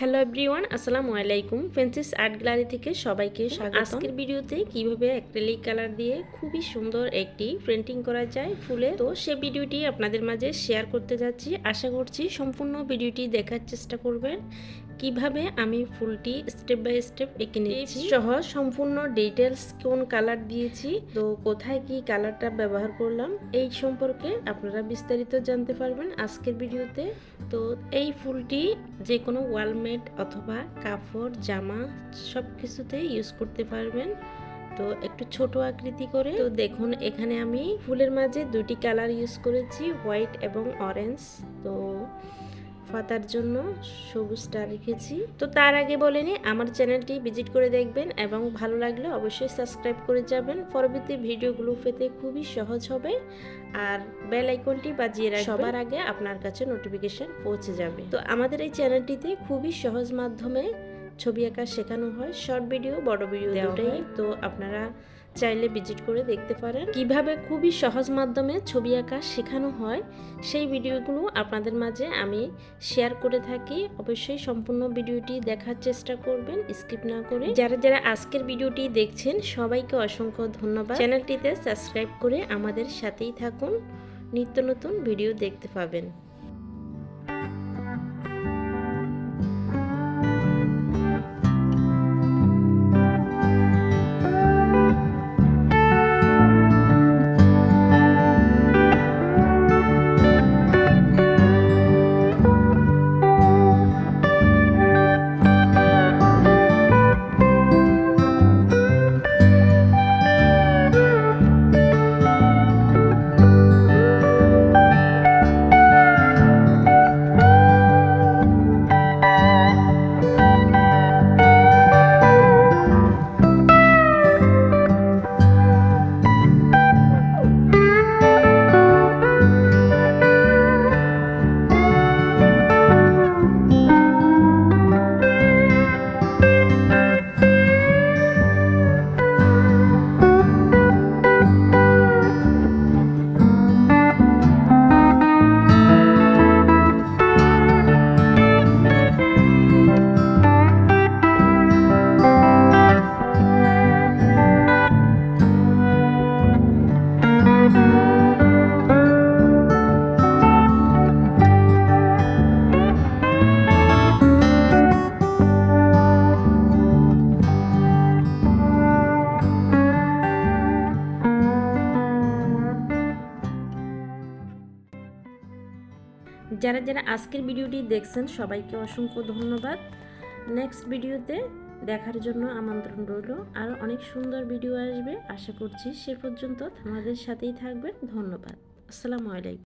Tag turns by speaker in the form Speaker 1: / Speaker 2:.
Speaker 1: Hello everyone, আসসালামু আলাইকুম। ফেন্সিস art gallery থেকে সবাইকে স্বাগত। আজকের ভিডিওতে কিভাবে অ্যাক্রিলিক কালার দিয়ে খুবই সুন্দর একটি পেন্টিং করা যায় ফুলে, তো সে ভিডিওটি আপনাদের মাঝে শেয়ার করতে যাচ্ছি। আশা করছি সম্পূর্ণ ভিডিওটি দেখার চেষ্টা করবেন কিভাবে আমি ফুলটি স্টেপ বাই স্টেপ এঁকে নিয়েছি সহ সম্পূর্ণ ডিটেলস কোন কালার দিয়েছি, তো কোথায় কি কালারটা ব্যবহার করলাম এই সম্পর্কে আপনারা বিস্তারিত জানতে পারবেন আজকের ভিডিওতে। তো এই ফুলটি যে কোনো ওয়ালমেট অথবা কাপড় জামা সব কিছুতে ইউজ করতে পারবেন। তো একটু ছোট আকৃতি করে, তো দেখুন এখানে আমি ফুলের মাঝে দুটি কালার ইউজ করেছি, হোয়াইট এবং অরেঞ্জ। তো পাতার জন্য সবুজটা রেখেছি। তো তার আগে বলে নিই, আমার চ্যানেলটি ভিজিট করে দেখবেন এবং ভালো লাগলে অবশ্যই সাবস্ক্রাইব করে যাবেন। পরবর্তী ভিডিওগুলো পেতে খুবই সহজ হবে, আর বেল আইকনটি বাজিয়ে রাখবেন, সবার আগে আপনার কাছে নোটিফিকেশন পৌঁছে যাবে। তো আমাদের এই চ্যানেলটিতে খুবই সহজ মাধ্যমে ছবি আঁকা শেখানো হয়, শর্ট ভিডিও বড় ভিডিও দুটোই। তো আপনারা চাইলে ভিজিট করে দেখতে পারেন কিভাবে খুবই সহজ মাধ্যমে ছবি আঁকা শেখানো হয়। সেই ভিডিওগুলো আপনাদের মাঝে আমি শেয়ার করে থাকি। অবশ্যই সম্পূর্ণ ভিডিওটি দেখার চেষ্টা করবেন স্কিপ না করে। যারা যারা আজকের ভিডিওটি দেখছেন সবাইকে অসংখ্য ধন্যবাদ। চ্যানেলটিতে সাবস্ক্রাইব করে আমাদের সাথেই থাকুন, নিত্য নতুন ভিডিও দেখতে পাবেন। যারা যারা আজকের ভিডিওটি দেখছেন সবাইকে অসংখ্য ধন্যবাদ। নেক্সট ভিডিওতে দেখার জন্য আমন্ত্রণ রইল। আরও অনেক সুন্দর ভিডিও আসবে আশা করছি। সে পর্যন্ত আমাদের সাথেই থাকবেন। ধন্যবাদ। আসসালামু আলাইকুম।